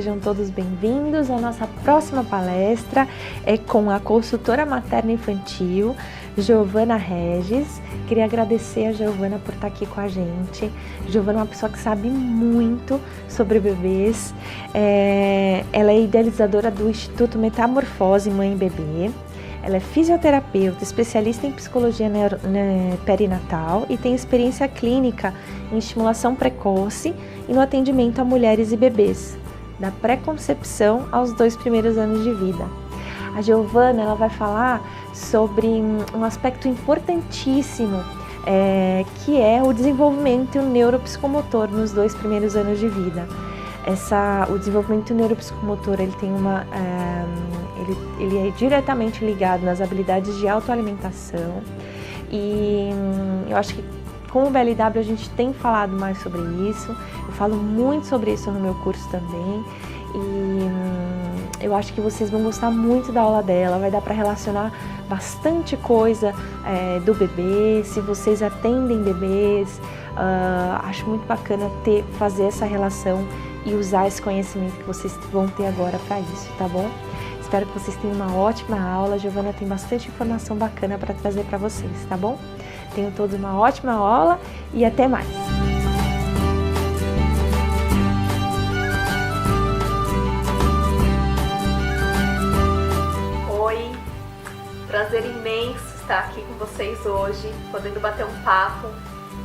sejam todos bem-vindos. A nossa próxima palestra é com a consultora materno-infantil, Giovana Regis. Queria agradecer a Giovana por estar aqui com a gente. Giovana é uma pessoa que sabe muito sobre bebês. Ela é idealizadora do Instituto Metamorfose Mãe e Bebê. Ela é fisioterapeuta, especialista em psicologia perinatal e tem experiência clínica em estimulação precoce e no atendimento a mulheres e bebês, da pré-concepção aos 2 primeiros anos de vida. A Giovana, ela vai falar sobre um aspecto importantíssimo, que é o desenvolvimento neuropsicomotor nos 2 primeiros anos de vida. O desenvolvimento neuropsicomotor, ele é diretamente ligado nas habilidades de autoalimentação, e eu acho que com o BLW a gente tem falado mais sobre isso. Eu falo muito sobre isso no meu curso também, e eu acho que vocês vão gostar muito da aula dela. Vai dar para relacionar bastante coisa do bebê, se vocês atendem bebês. Acho muito bacana fazer essa relação e usar esse conhecimento que vocês vão ter agora para isso, tá bom? Espero que vocês tenham uma ótima aula. A Giovana tem bastante informação bacana para trazer para vocês, tá bom? Tenham todos uma ótima aula e até mais! Oi, prazer imenso estar aqui com vocês hoje, podendo bater um papo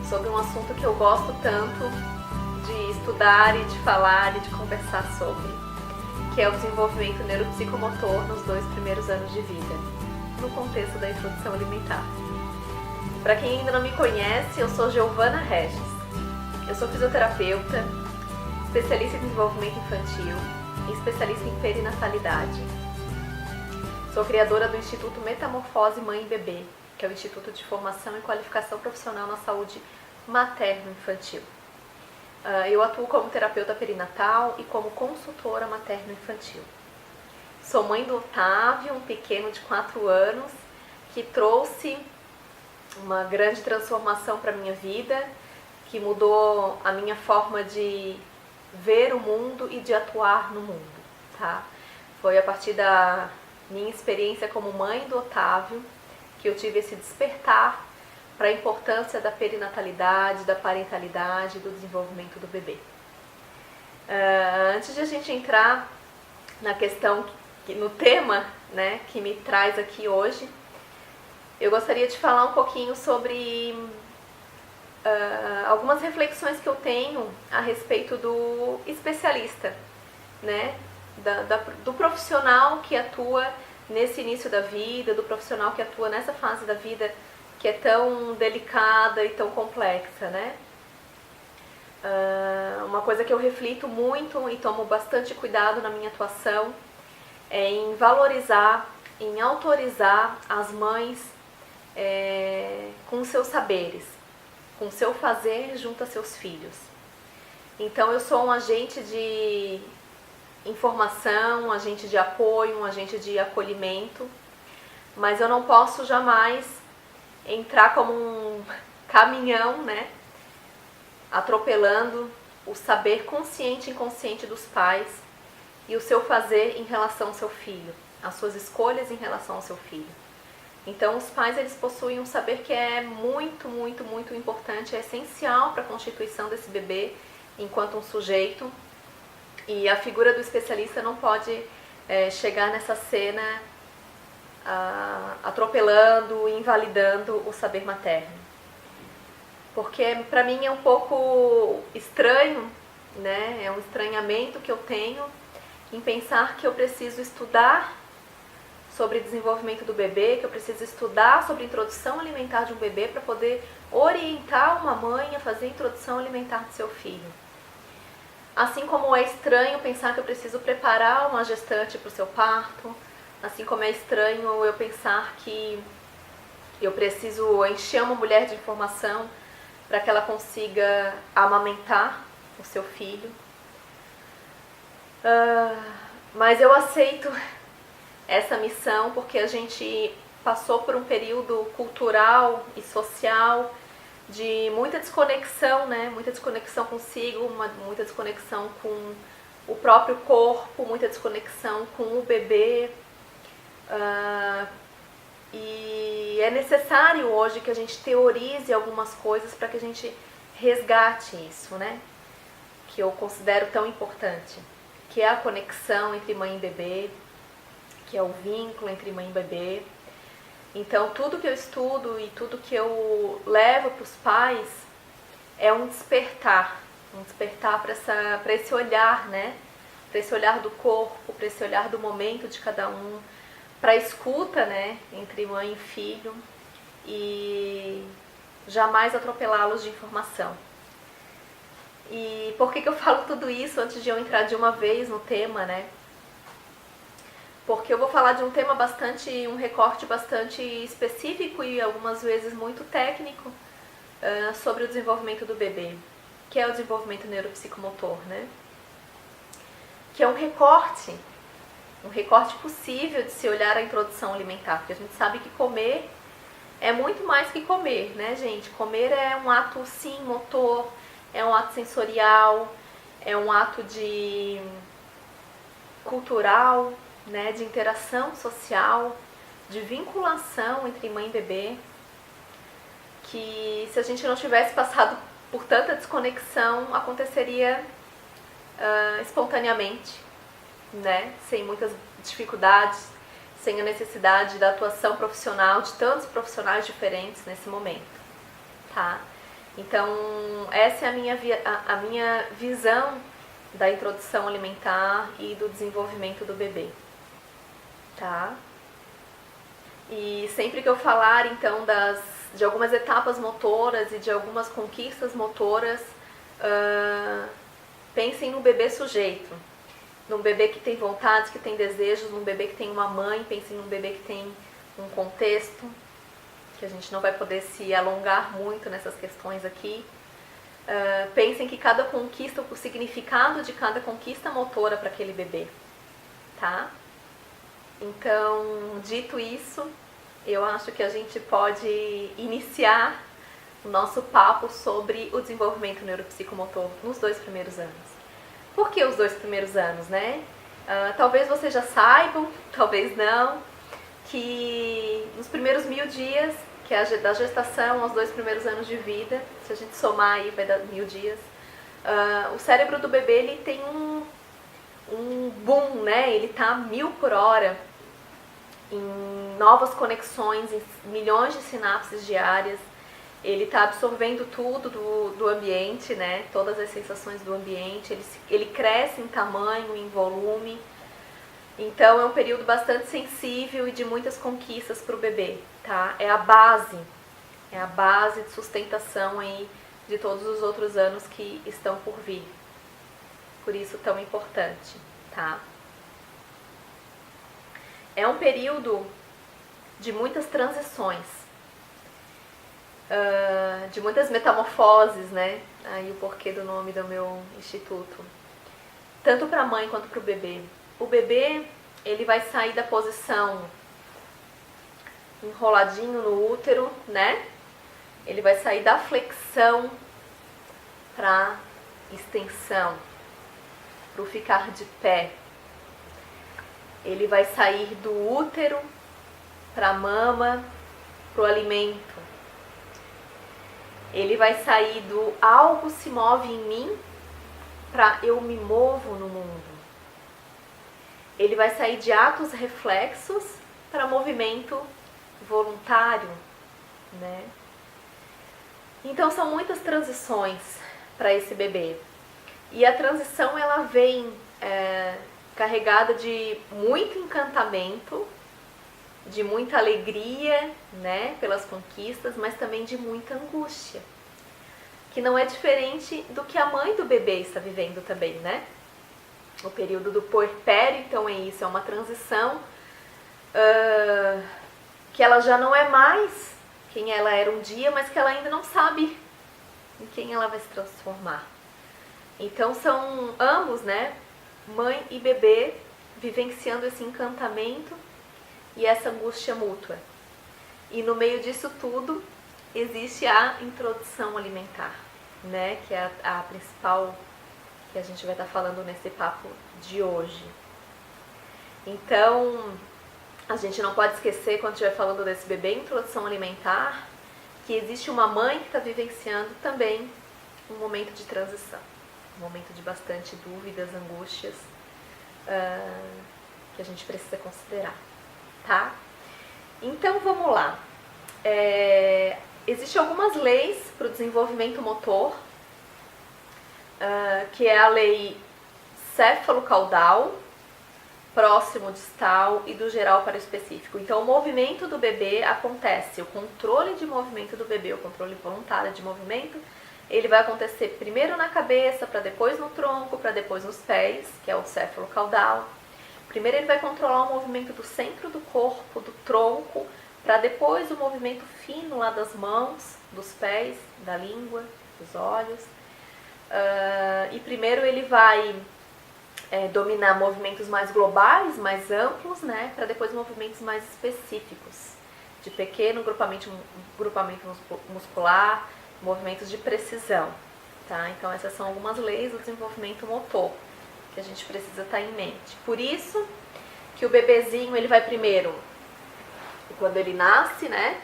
sobre um assunto que eu gosto tanto de estudar e de falar e de conversar sobre, que é o desenvolvimento neuropsicomotor nos 2 primeiros anos de vida, no contexto da introdução alimentar. Para quem ainda não me conhece, eu sou Giovana Regis. Eu sou fisioterapeuta, especialista em desenvolvimento infantil e especialista em perinatalidade. Sou criadora do Instituto Metamorfose Mãe e Bebê, que é o Instituto de Formação e Qualificação Profissional na Saúde Materno-Infantil. Eu atuo como terapeuta perinatal e como consultora materno-infantil. Sou mãe do Otávio, um pequeno de 4 anos, que trouxe uma grande transformação para a minha vida, que mudou a minha forma de ver o mundo e de atuar no mundo, tá? Foi a partir da minha experiência como mãe do Otávio que eu tive esse despertar para a importância da perinatalidade, da parentalidade, do desenvolvimento do bebê. Antes de a gente entrar na questão, no tema, né, que me traz aqui hoje, eu gostaria de falar um pouquinho sobre algumas reflexões que eu tenho a respeito do especialista, né, do profissional que atua nesse início da vida, do profissional que atua nessa fase da vida que é tão delicada e tão complexa, né? Uma coisa que eu reflito muito e tomo bastante cuidado na minha atuação é em valorizar, em autorizar as mães com seus saberes, com seu fazer junto a seus filhos. Então eu sou um agente de informação, um agente de apoio, um agente de acolhimento, mas eu não posso jamais entrar como um caminhão, né, atropelando o saber consciente e inconsciente dos pais e o seu fazer em relação ao seu filho, as suas escolhas em relação ao seu filho. Então os pais, eles possuem um saber que é muito, muito, muito importante, é essencial para a constituição desse bebê enquanto um sujeito, e a figura do especialista não pode chegar nessa cena atropelando, invalidando o saber materno. Porque para mim é um pouco estranho, né? É um estranhamento que eu tenho em pensar que eu preciso estudar sobre desenvolvimento do bebê, que eu preciso estudar sobre introdução alimentar de um bebê para poder orientar uma mãe a fazer a introdução alimentar do seu filho. Assim como é estranho pensar que eu preciso preparar uma gestante para o seu parto, assim como é estranho eu pensar que eu preciso encher uma mulher de informação para que ela consiga amamentar o seu filho. Mas eu aceito essa missão porque a gente passou por um período cultural e social de muita desconexão, né? Muita desconexão consigo, muita desconexão com o próprio corpo, muita desconexão com o bebê. E é necessário hoje que a gente teorize algumas coisas para que a gente resgate isso, né? Que eu considero tão importante, que é a conexão entre mãe e bebê, que é o vínculo entre mãe e bebê. Então, tudo que eu estudo e tudo que eu levo para os pais é um despertar para esse olhar, né? Para esse olhar do corpo, para esse olhar do momento de cada um, para a escuta, né? Entre mãe e filho, e jamais atropelá-los de informação. E por que eu falo tudo isso antes de eu entrar de uma vez no tema, né? Porque eu vou falar de um tema um recorte bastante específico e algumas vezes muito técnico sobre o desenvolvimento do bebê, que é o desenvolvimento neuropsicomotor, né? Que é um recorte possível de se olhar a introdução alimentar, porque a gente sabe que comer é muito mais que comer, né, gente? Comer é um ato, sim, motor, é um ato sensorial, é um ato de cultural, né, de interação social, de vinculação entre mãe e bebê, que se a gente não tivesse passado por tanta desconexão, aconteceria espontaneamente, né, sem muitas dificuldades, sem a necessidade da atuação profissional de tantos profissionais diferentes nesse momento, tá? Então, essa é a minha visão da introdução alimentar e do desenvolvimento do bebê, tá? E sempre que eu falar, então, de algumas etapas motoras e de algumas conquistas motoras, pensem no bebê sujeito, num bebê que tem vontades, que tem desejos, num bebê que tem uma mãe, pensem num bebê que tem um contexto, que a gente não vai poder se alongar muito nessas questões aqui. Pensem que cada conquista, o significado de cada conquista motora para aquele bebê, tá? Então, dito isso, eu acho que a gente pode iniciar o nosso papo sobre o desenvolvimento neuropsicomotor nos 2 primeiros anos. Por que os 2 primeiros anos, né? Talvez vocês já saibam, talvez não, que nos primeiros 1000 dias, que é da gestação aos 2 primeiros anos de vida, se a gente somar aí vai dar 1000 dias, o cérebro do bebê ele tem um boom, né? Ele tá 1000 por hora em novas conexões, em milhões de sinapses diárias. Ele está absorvendo tudo do ambiente, né? Todas as sensações do ambiente. Ele cresce em tamanho, em volume. Então é um período bastante sensível e de muitas conquistas para o bebê, tá? É a base de sustentação aí de todos os outros anos que estão por vir. Por isso tão importante, tá? É um período de muitas transições, de muitas metamorfoses, né? Aí o porquê do nome do meu instituto. Tanto para a mãe quanto para o bebê. O bebê, ele vai sair da posição enroladinho no útero, né? Ele vai sair da flexão para extensão, para o ficar de pé. Ele vai sair do útero para a mama, para o alimento. Ele vai sair do algo se move em mim para eu me movo no mundo. Ele vai sair de atos reflexos para movimento voluntário, né? Então são muitas transições para esse bebê. E a transição ela vem carregada de muito encantamento, de muita alegria, né, pelas conquistas, mas também de muita angústia, que não é diferente do que a mãe do bebê está vivendo também, né? O período do puerpério, então é isso, é uma transição que ela já não é mais quem ela era um dia, mas que ela ainda não sabe em quem ela vai se transformar. Então são ambos, né, mãe e bebê, vivenciando esse encantamento e essa angústia mútua. E no meio disso tudo existe a introdução alimentar, né, que é a principal que a gente vai estar falando nesse papo de hoje. Então, a gente não pode esquecer, quando estiver falando desse bebê em introdução alimentar, que existe uma mãe que está vivenciando também um momento de transição, um momento de bastante dúvidas, angústias, que a gente precisa considerar, tá? Então, vamos lá. Existem algumas leis para o desenvolvimento motor, que é a lei céfalo-caudal, próximo distal e do geral para o específico. Então, o movimento do bebê acontece, o controle de movimento do bebê, o controle voluntário de movimento, ele vai acontecer primeiro na cabeça, para depois no tronco, para depois nos pés, que é o céfalo-caudal. Primeiro ele vai controlar o movimento do centro do corpo, do tronco, para depois o movimento fino lá das mãos, dos pés, da língua, dos olhos. E primeiro ele vai dominar movimentos mais globais, mais amplos, né, para depois movimentos mais específicos, de pequeno grupamento muscular, movimentos de precisão, tá? Então essas são algumas leis do desenvolvimento motor que a gente precisa estar em mente. Por isso que o bebezinho, ele vai primeiro, quando ele nasce, né,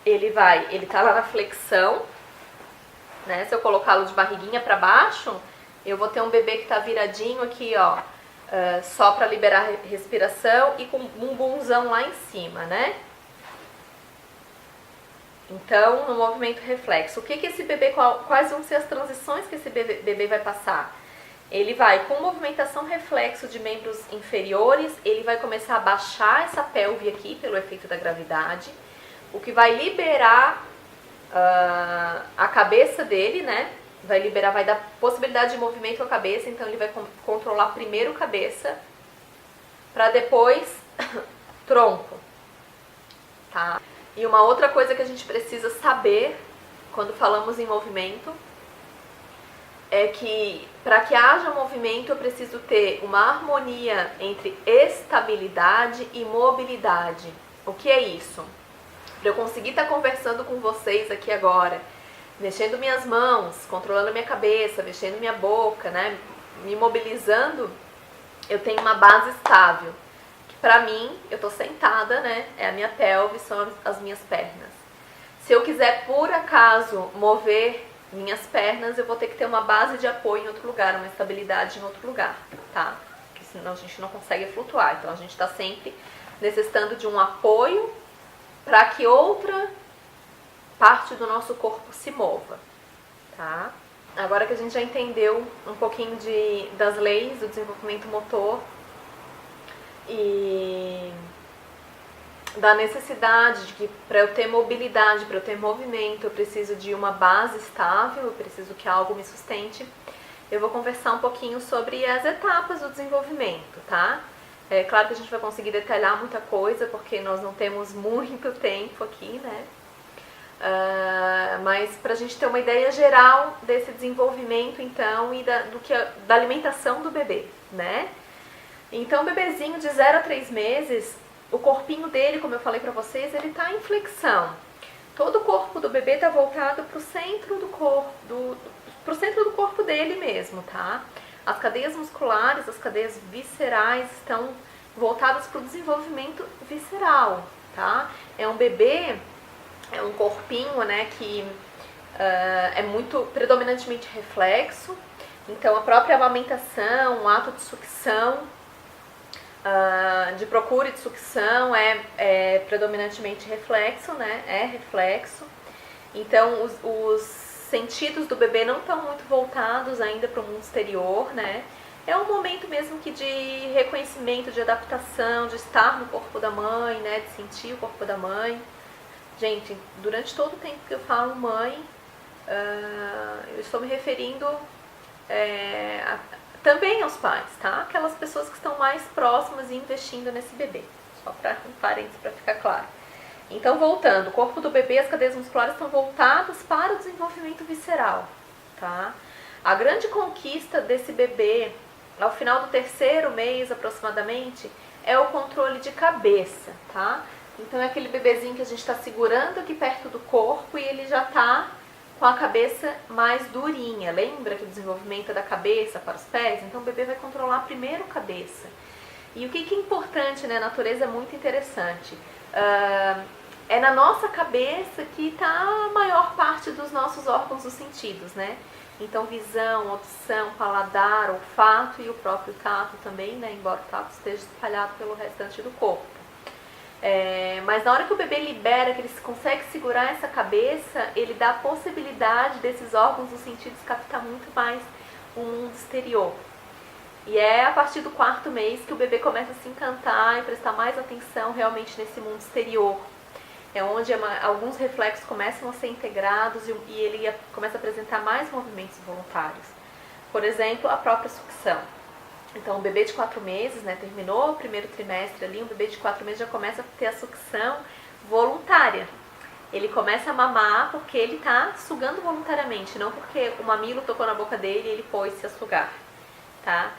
ele tá lá na flexão, né? Se eu colocá-lo de barriguinha para baixo, eu vou ter um bebê que tá viradinho aqui, ó, só para liberar respiração e com um bumbumzão lá em cima, né? Então, no movimento reflexo, o que esse bebê, quais vão ser as transições que esse bebê vai passar? Ele vai, com movimentação reflexo de membros inferiores, ele vai começar a baixar essa pelve aqui, pelo efeito da gravidade, o que vai liberar a cabeça dele, né? Vai dar possibilidade de movimento à cabeça, então ele vai controlar primeiro cabeça, para depois tronco, tá? E uma outra coisa que a gente precisa saber quando falamos em movimento é que para que haja movimento eu preciso ter uma harmonia entre estabilidade e mobilidade. O que é isso? Para eu conseguir estar conversando com vocês aqui agora, mexendo minhas mãos, controlando minha cabeça, mexendo minha boca, né, me mobilizando, eu tenho uma base estável. Para mim, eu estou sentada, né? É a minha pelve, são as minhas pernas. Se eu quiser, por acaso, mover minhas pernas, eu vou ter que ter uma base de apoio em outro lugar, uma estabilidade em outro lugar, tá? Porque senão a gente não consegue flutuar. Então, a gente está sempre necessitando de um apoio para que outra parte do nosso corpo se mova, tá? Agora que a gente já entendeu um pouquinho das leis do desenvolvimento motor, e da necessidade de que para eu ter mobilidade, para eu ter movimento, eu preciso de uma base estável, eu preciso que algo me sustente, eu vou conversar um pouquinho sobre as etapas do desenvolvimento, tá? É claro que a gente vai conseguir detalhar muita coisa, porque nós não temos muito tempo aqui, né? Mas para a gente ter uma ideia geral desse desenvolvimento, então, e da alimentação do bebê, né? Então, o bebezinho de 0 a 3 meses, o corpinho dele, como eu falei pra vocês, ele tá em flexão. Todo o corpo do bebê tá voltado pro centro do corpo dele mesmo, tá? As cadeias musculares, as cadeias viscerais estão voltadas pro desenvolvimento visceral, tá? É um bebê, é um corpinho, né, que é muito predominantemente reflexo. Então, a própria amamentação, o ato de sucção, de procura e de sucção é predominantemente reflexo, né? É reflexo. Então, os sentidos do bebê não estão muito voltados ainda para o mundo exterior, né? É um momento mesmo que de reconhecimento, de adaptação, de estar no corpo da mãe, né? De sentir o corpo da mãe. Gente, durante todo o tempo que eu falo mãe, eu estou me referindo também aos pais, tá? Aquelas pessoas que estão mais próximas e investindo nesse bebê. Só para um parênteses para ficar claro. Então, voltando, o corpo do bebê, as cadeias musculares estão voltadas para o desenvolvimento visceral, tá? A grande conquista desse bebê, ao final do 3º mês aproximadamente, é o controle de cabeça, tá? Então, é aquele bebezinho que a gente está segurando aqui perto do corpo e ele já está com a cabeça mais durinha. Lembra que o desenvolvimento é da cabeça para os pés? Então o bebê vai controlar primeiro a cabeça. E o que é importante, né? A natureza é muito interessante. É na nossa cabeça que está a maior parte dos nossos órgãos dos sentidos, né? Então visão, audição, paladar, olfato e o próprio tato também, né? Embora o tato esteja espalhado pelo restante do corpo. Mas na hora que o bebê libera, que ele consegue segurar essa cabeça, ele dá a possibilidade desses órgãos dos sentidos captar muito mais o mundo exterior. E é a partir do 4º mês que o bebê começa a se encantar e prestar mais atenção realmente nesse mundo exterior. É onde alguns reflexos começam a ser integrados e ele começa a apresentar mais movimentos voluntários. Por exemplo, a própria sucção. Então, o bebê de 4 meses, né, terminou o primeiro trimestre ali, um bebê de 4 meses já começa a ter a sucção voluntária. Ele começa a mamar porque ele está sugando voluntariamente, não porque o mamilo tocou na boca dele e ele pôs-se a sugar, tá?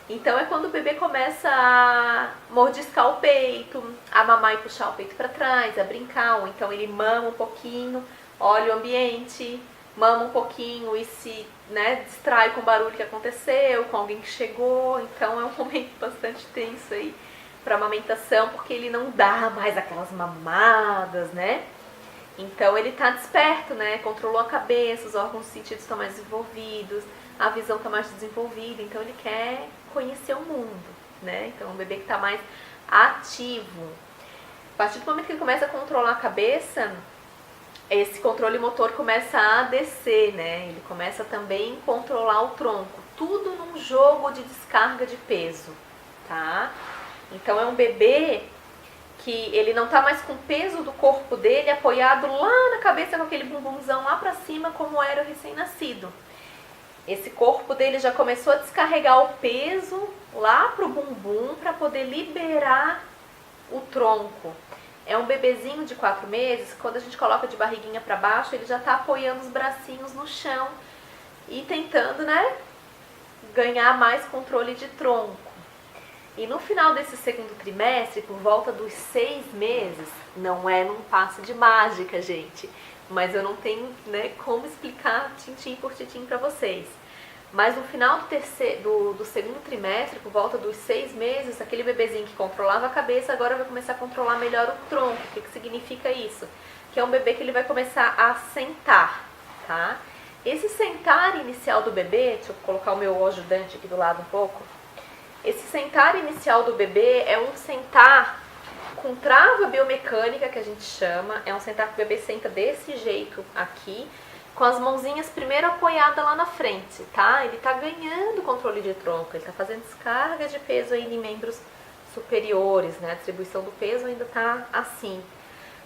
Então, é quando o bebê começa a mordiscar o peito, a mamar e puxar o peito para trás, a brincar, ou então ele mama um pouquinho, olha o ambiente, mama um pouquinho e se, né, distrai com o barulho que aconteceu, com alguém que chegou. Então é um momento bastante tenso aí para amamentação, porque ele não dá mais aquelas mamadas, né? Então ele tá desperto, né? Controlou a cabeça, os órgãos dos sentidos estão mais desenvolvidos, a visão está mais desenvolvida, então ele quer conhecer o mundo, né? Então é um bebê que está mais ativo. A partir do momento que ele começa a controlar a cabeça, esse controle motor começa a descer, né? Ele começa também a controlar o tronco. Tudo num jogo de descarga de peso, tá? Então é um bebê que ele não tá mais com o peso do corpo dele apoiado lá na cabeça com aquele bumbumzão lá pra cima como era o recém-nascido. Esse corpo dele já começou a descarregar o peso lá pro bumbum para poder liberar o tronco. É um bebezinho de 4 meses, quando a gente coloca de barriguinha para baixo, ele já está apoiando os bracinhos no chão e tentando, né, ganhar mais controle de tronco. E no final desse 2º trimestre, por volta dos 6 meses, não é num passe de mágica, gente, mas eu não tenho, né, como explicar tintim por tintim para vocês. Mas no final do 2º trimestre, por volta dos 6 meses, aquele bebezinho que controlava a cabeça agora vai começar a controlar melhor o tronco. O que significa isso? Que é um bebê que ele vai começar a sentar, tá? Esse sentar inicial do bebê, deixa eu colocar o meu ajudante aqui do lado um pouco. Esse sentar inicial do bebê é um sentar com trava biomecânica, que a gente chama. É um sentar que o bebê senta desse jeito aqui, com as mãozinhas primeiro apoiadas lá na frente, tá? Ele tá ganhando controle de tronco, ele tá fazendo descarga de peso aí em membros superiores, né? A distribuição do peso ainda tá assim.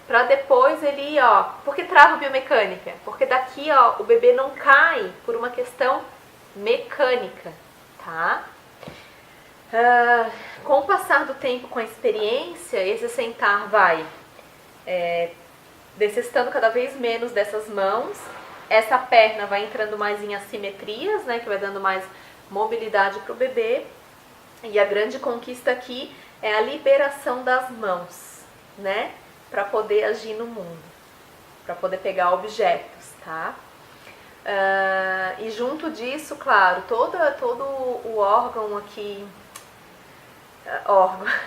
Pra depois ele, ó, por que trava biomecânica? Porque daqui, ó, o bebê não cai por uma questão mecânica, tá? Com o passar do tempo, com a experiência, esse sentar vai necessitando cada vez menos dessas mãos. Essa perna vai entrando mais em assimetrias, né, que vai dando mais mobilidade para o bebê. E a grande conquista aqui é a liberação das mãos, né, para poder agir no mundo, para poder pegar objetos, tá? E junto disso, claro, todo o órgão aqui,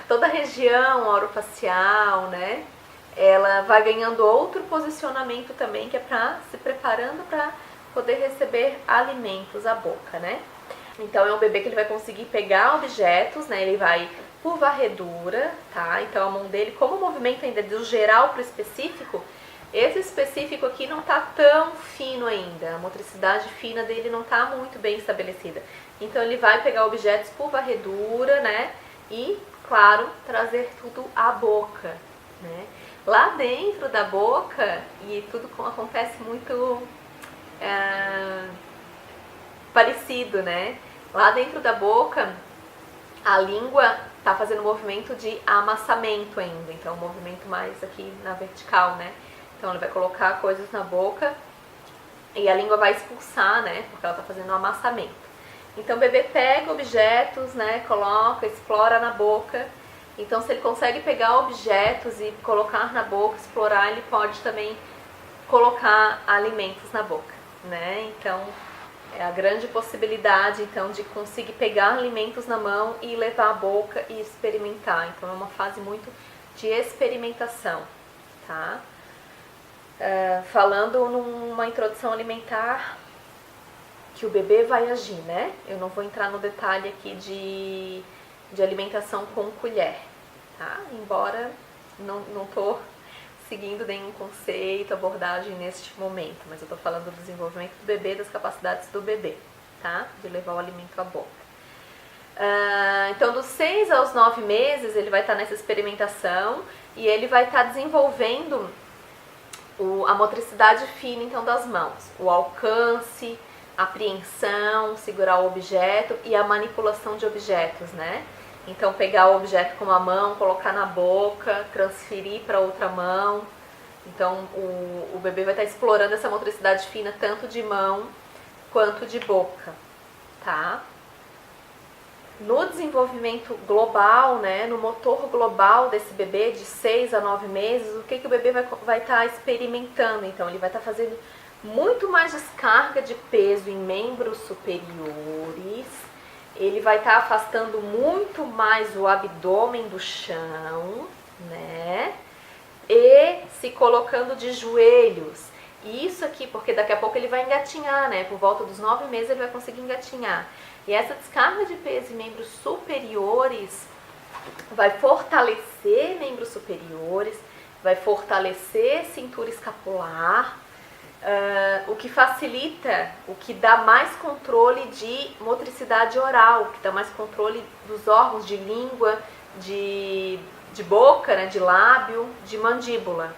toda a região orofacial, né? Ela vai ganhando outro posicionamento também, que é para se preparando para poder receber alimentos à boca, né? Então é um bebê que ele vai conseguir pegar objetos, né? Ele vai por varredura, tá? Então a mão dele, como o movimento ainda é do geral para o específico, esse específico aqui não tá tão fino ainda, a motricidade fina dele não tá muito bem estabelecida. Então ele vai pegar objetos por varredura, né? E, claro, trazer tudo à boca, né? Lá dentro da boca, e tudo acontece muito parecido, né? Lá dentro da boca, a língua tá fazendo um movimento de amassamento ainda, então um movimento mais aqui na vertical, né? Então ele vai colocar coisas na boca e a língua vai expulsar, né? Porque ela tá fazendo um amassamento. Então o bebê pega objetos, né? Coloca, explora na boca. Então, se ele consegue pegar objetos e colocar na boca, explorar, ele pode também colocar alimentos na boca, né? Então, é a grande possibilidade, então, de conseguir pegar alimentos na mão e levar à boca e experimentar. Então, é uma fase muito de experimentação, tá? Falando numa introdução alimentar, que o bebê vai agir, né? Eu não vou entrar no detalhe aqui de alimentação com colher, tá? Embora não tô seguindo nenhum conceito, abordagem neste momento, mas eu tô falando do desenvolvimento do bebê, das capacidades do bebê, tá? De levar o alimento à boca. Então, dos 6 aos 9 meses, ele vai estar nessa experimentação e ele vai estar desenvolvendo a motricidade fina, então, das mãos, o alcance, a apreensão, segurar o objeto e a manipulação de objetos, né? Então, pegar o objeto com uma mão, colocar na boca, transferir para outra mão. Então, o bebê vai estar explorando essa motricidade fina tanto de mão quanto de boca, tá? No desenvolvimento global, né, no motor global desse bebê de 6 a 9 meses, o que o bebê vai estar experimentando? Então, ele vai estar fazendo muito mais descarga de peso em membros superiores, ele vai estar afastando muito mais o abdômen do chão, né? E se colocando de joelhos. E isso aqui, porque daqui a pouco ele vai engatinhar, né? Por volta dos 9 meses ele vai conseguir engatinhar. E essa descarga de peso em membros superiores vai fortalecer membros superiores, vai fortalecer cintura escapular, o que facilita, o que dá mais controle de motricidade oral, o que dá mais controle dos órgãos de língua, de boca, né, de lábio, de mandíbula.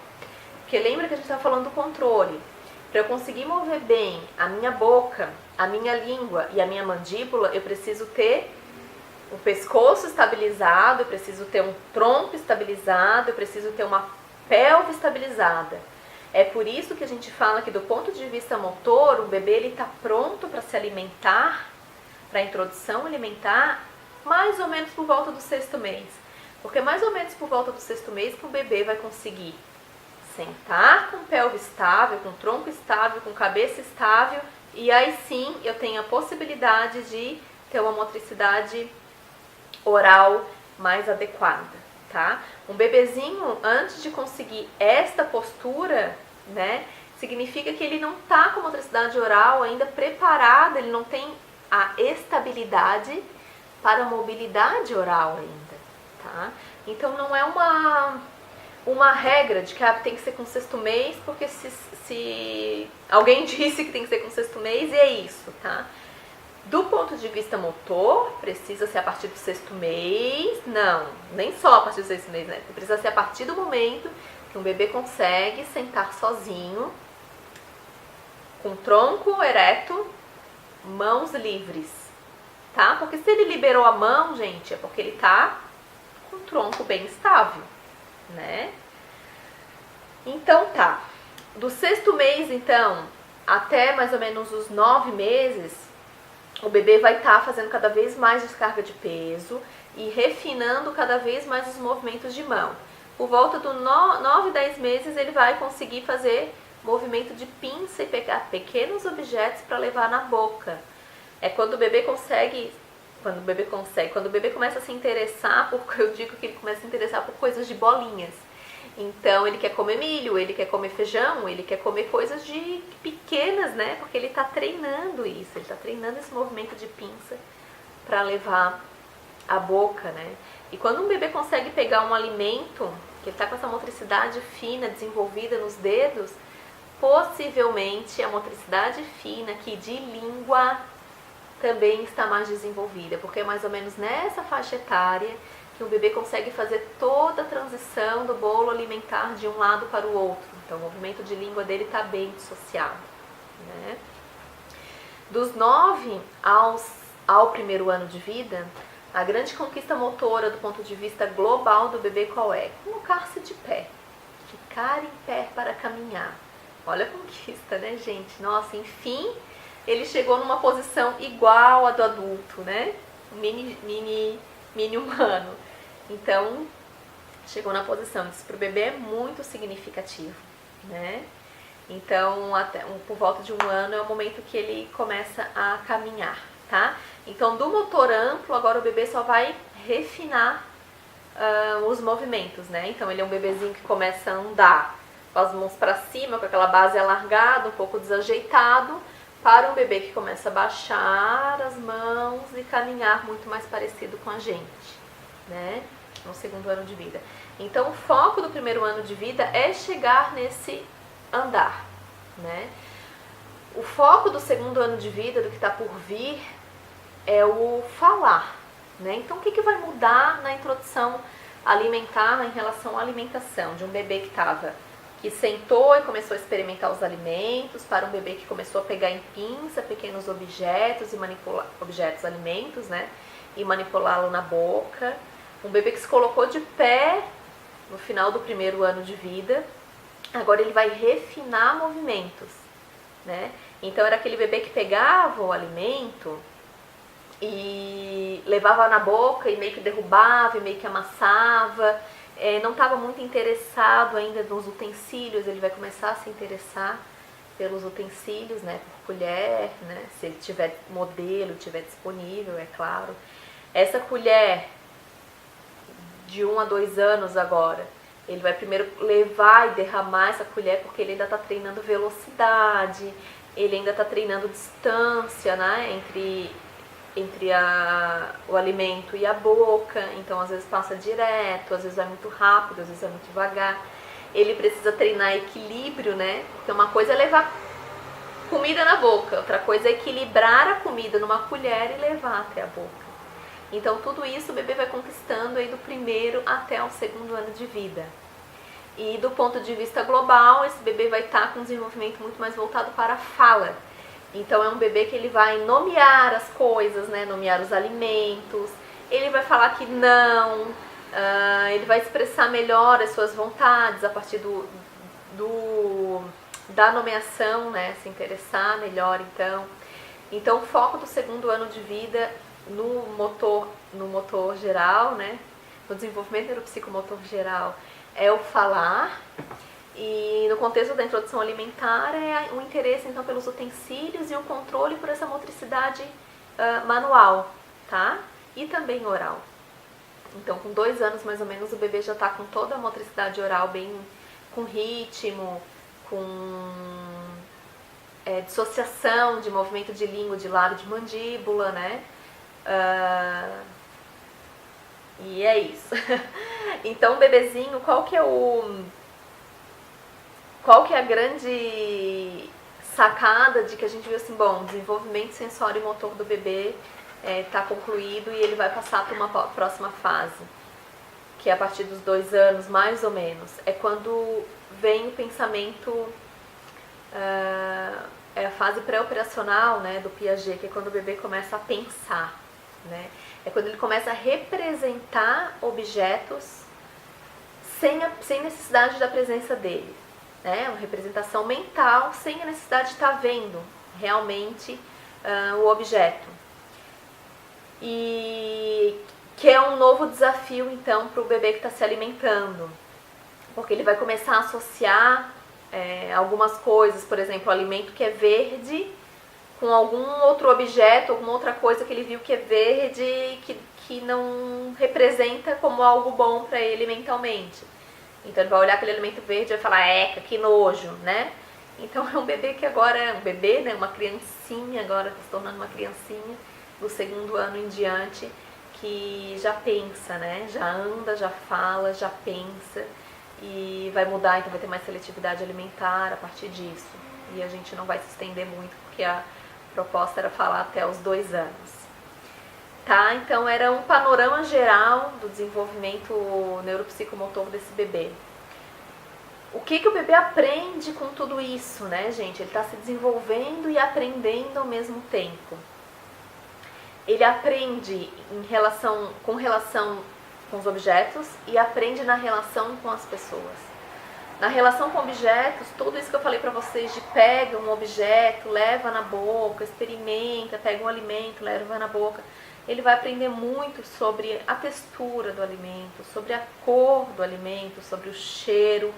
Porque lembra que a gente estava falando do controle. Para eu conseguir mover bem a minha boca, a minha língua e a minha mandíbula, eu preciso ter o pescoço estabilizado, eu preciso ter um tronco estabilizado, eu preciso ter uma pelve estabilizada. É por isso que a gente fala que do ponto de vista motor, o bebê está pronto para se alimentar, para a introdução alimentar, mais ou menos por volta do 6º mês. Porque mais ou menos por volta do 6º mês que o bebê vai conseguir sentar com pelve estável, com tronco estável, com cabeça estável, e aí sim eu tenho a possibilidade de ter uma motricidade oral mais adequada. Tá? Um bebezinho, antes de conseguir esta postura, né, significa que ele não está com a motricidade oral ainda preparada, ele não tem a estabilidade para a mobilidade oral ainda, tá? Então não é uma regra de que tem que ser com 6º mês, porque se alguém disse que tem que ser com 6º mês, e é isso, tá? Do ponto de vista motor, precisa ser a partir do 6º mês, não, nem só a partir do 6º mês, né? Precisa ser a partir do momento que um bebê consegue sentar sozinho, com tronco ereto, mãos livres, tá? Porque se ele liberou a mão, gente, é porque ele tá com o tronco bem estável, né? Então tá, do 6º mês, então, até mais ou menos os 9 meses, o bebê vai estar fazendo cada vez mais descarga de peso e refinando cada vez mais os movimentos de mão. Por volta do 9, 10 meses, ele vai conseguir fazer movimento de pinça e pegar pequenos objetos para levar na boca. É quando o bebê consegue, quando o bebê começa a se interessar eu digo que ele começa a se interessar por coisas de bolinhas. Então, ele quer comer milho, ele quer comer feijão, ele quer comer coisas pequenas, né? Porque ele está treinando isso, ele está treinando esse movimento de pinça para levar à boca, né? E quando um bebê consegue pegar um alimento, que ele está com essa motricidade fina desenvolvida nos dedos, possivelmente a motricidade fina aqui de língua também está mais desenvolvida, porque é mais ou menos nessa faixa etária que o bebê consegue fazer toda a transição do bolo alimentar de um lado para o outro. Então, o movimento de língua dele está bem dissociado, né? Dos 9 ao 1º ano de vida, a grande conquista motora do ponto de vista global do bebê qual é? Colocar-se de pé, ficar em pé para caminhar. Olha a conquista, né, gente? Nossa, enfim, ele chegou numa posição igual à do adulto, né? Mini humano. Então, chegou na posição. Isso para o bebê é muito significativo, né? Então, por volta de 1 ano é o momento que ele começa a caminhar, tá? Então, do motor amplo, agora o bebê só vai refinar os movimentos, né? Então, ele é um bebezinho que começa a andar com as mãos para cima, com aquela base alargada, um pouco desajeitado, para um bebê que começa a baixar as mãos e caminhar muito mais parecido com a gente, né? No 2º ano de vida. Então, o foco do 1º ano de vida é chegar nesse andar, né? O foco do 2º ano de vida, do que está por vir, é o falar, né? Então, o que vai mudar na introdução alimentar em relação à alimentação de um bebê que sentou e começou a experimentar os alimentos, para um bebê que começou a pegar em pinça pequenos objetos e manipular alimentos, né? E manipulá-lo na boca. Um bebê que se colocou de pé no final do 1º ano de vida, agora ele vai refinar movimentos, né? Então era aquele bebê que pegava o alimento e levava na boca e meio que derrubava e meio que amassava, não estava muito interessado ainda nos utensílios. Ele vai começar a se interessar pelos utensílios, né? Por colher, né? Se ele tiver modelo, tiver disponível, é claro. Essa colher de 1 a 2 anos agora, ele vai primeiro levar e derramar essa colher porque ele ainda está treinando velocidade, ele ainda está treinando distância, né, entre o alimento e a boca. Então às vezes passa direto, às vezes vai muito rápido, às vezes vai muito devagar. Ele precisa treinar equilíbrio, né? Porque uma coisa é levar comida na boca, outra coisa é equilibrar a comida numa colher e levar até a boca. Então tudo isso o bebê vai conquistando aí do 1º até o 2º ano de vida. E do ponto de vista global, esse bebê vai estar com um desenvolvimento muito mais voltado para a fala. Então é um bebê que ele vai nomear as coisas, né? Nomear os alimentos, ele vai falar que não, ele vai expressar melhor as suas vontades a partir da nomeação, né? Se interessar melhor, então. Então o foco do 2º ano de vida no motor geral, né? No desenvolvimento neuropsicomotor geral é o falar, e no contexto da introdução alimentar é o interesse então pelos utensílios e o controle por essa motricidade manual, tá? E também oral. Então com 2 anos mais ou menos o bebê já está com toda a motricidade oral bem com ritmo, com dissociação de movimento de língua, de lábio, de mandíbula, né? E é isso. Então, o bebezinho, qual que é a grande sacada de que a gente viu assim, bom, o desenvolvimento sensório e motor do bebê está concluído e ele vai passar para uma próxima fase, que é a partir dos 2 anos, mais ou menos. É quando vem o pensamento, é a fase pré-operacional, né, do Piaget, que é quando o bebê começa a pensar, né? É quando ele começa a representar objetos sem necessidade da presença dele, né? Uma representação mental sem a necessidade de estar vendo realmente o objeto. E que é um novo desafio, então, para o bebê que está se alimentando, porque ele vai começar a associar algumas coisas, por exemplo, o alimento que é verde com algum outro objeto, alguma outra coisa que ele viu que é verde, que não representa como algo bom para ele mentalmente. Então ele vai olhar aquele alimento verde e vai falar, eca, que nojo, né? Então é um bebê que agora é um bebê, né? Uma criancinha, agora está se tornando uma criancinha do 2º ano em diante, que já pensa, né? Já anda, já fala, já pensa, e vai mudar, então vai ter mais seletividade alimentar a partir disso. E a gente não vai se estender muito, porque a proposta era falar até os 2 anos. Tá? Então era um panorama geral do desenvolvimento neuropsicomotor desse bebê. O que o bebê aprende com tudo isso, né, gente? Ele está se desenvolvendo e aprendendo ao mesmo tempo. Ele aprende com relação com os objetos e aprende na relação com as pessoas. Na relação com objetos, tudo isso que eu falei para vocês de pega um objeto, leva na boca, experimenta, pega um alimento, leva na boca. Ele vai aprender muito sobre a textura do alimento, sobre a cor do alimento, sobre o cheiro,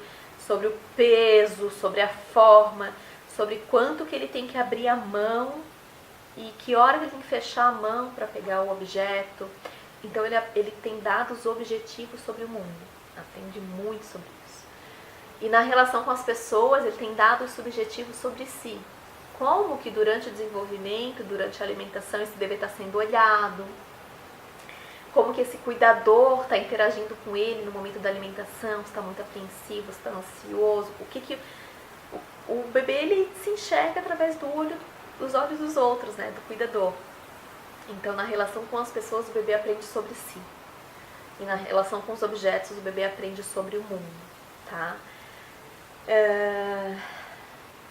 sobre o peso, sobre a forma, sobre quanto que ele tem que abrir a mão e que hora que ele tem que fechar a mão para pegar o objeto. Então ele tem dados objetivos sobre o mundo, aprende muito sobre isso. E na relação com as pessoas, ele tem dados subjetivos sobre si. Como que durante o desenvolvimento, durante a alimentação, esse bebê está sendo olhado, como que esse cuidador está interagindo com ele no momento da alimentação, se está muito apreensivo, se está ansioso, o que o bebê ele se enxerga através dos olhos dos outros, né, do cuidador. Então, na relação com as pessoas, o bebê aprende sobre si. E na relação com os objetos, o bebê aprende sobre o mundo, tá?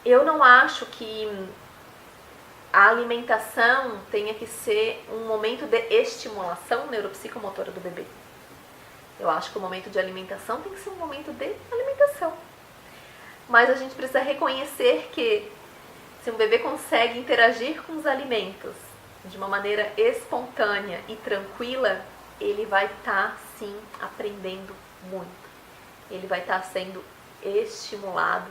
Eu não acho que a alimentação tenha que ser um momento de estimulação neuropsicomotora do bebê. Eu acho que o momento de alimentação tem que ser um momento de alimentação. Mas a gente precisa reconhecer que se um bebê consegue interagir com os alimentos de uma maneira espontânea e tranquila, ele vai estar, sim, aprendendo muito. Ele vai estar sendo estimulado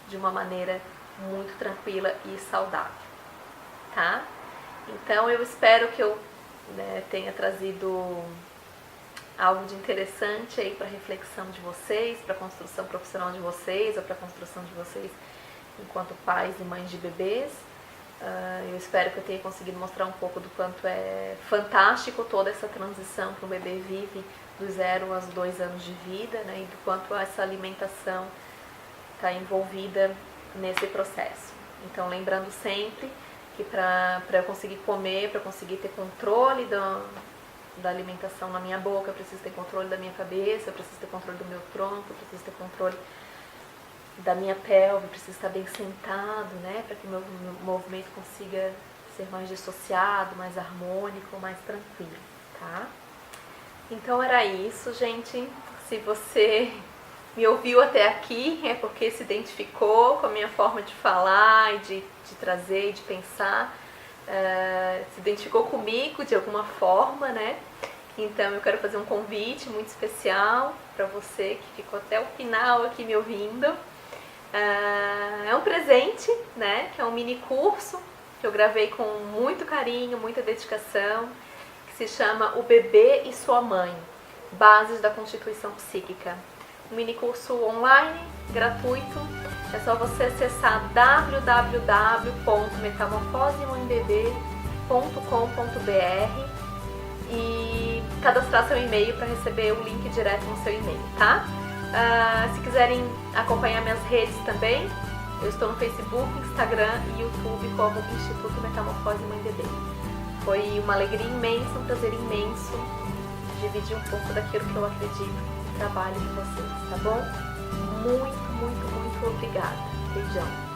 de uma maneira muito tranquila e saudável, tá? Então eu espero que eu tenha trazido algo de interessante aí para a reflexão de vocês, para a construção profissional de vocês, ou para a construção de vocês enquanto pais e mães de bebês. Eu espero que eu tenha conseguido mostrar um pouco do quanto é fantástico toda essa transição que o bebê vive dos 0 aos 2 anos de vida, né, e do quanto essa alimentação está envolvida nesse processo. Então, lembrando sempre que para eu conseguir comer, para conseguir ter controle da alimentação na minha boca, eu preciso ter controle da minha cabeça, eu preciso ter controle do meu tronco, eu preciso ter controle da minha pelve, preciso estar bem sentado, né, para que o meu movimento consiga ser mais dissociado, mais harmônico, mais tranquilo, tá? Então era isso, gente. Se você me ouviu até aqui, é porque se identificou com a minha forma de falar e de trazer e de pensar, se identificou comigo de alguma forma, né? Então eu quero fazer um convite muito especial para você que ficou até o final aqui me ouvindo. É um presente, né? Que é um mini curso que eu gravei com muito carinho, muita dedicação, que se chama O Bebê e Sua Mãe, Bases da Constituição Psíquica. Um mini curso online, gratuito. É só você acessar www.metamorfosemãebebê.com.br e cadastrar seu e-mail para receber o link direto no seu e-mail, tá? Se quiserem acompanhar minhas redes também, eu estou no Facebook, Instagram e YouTube como Instituto Metamorfose Mãe Bebê. Foi uma alegria imensa, um prazer imenso dividir um pouco daquilo que eu acredito no trabalho de vocês, tá bom? Muito, muito, muito obrigada. Beijão.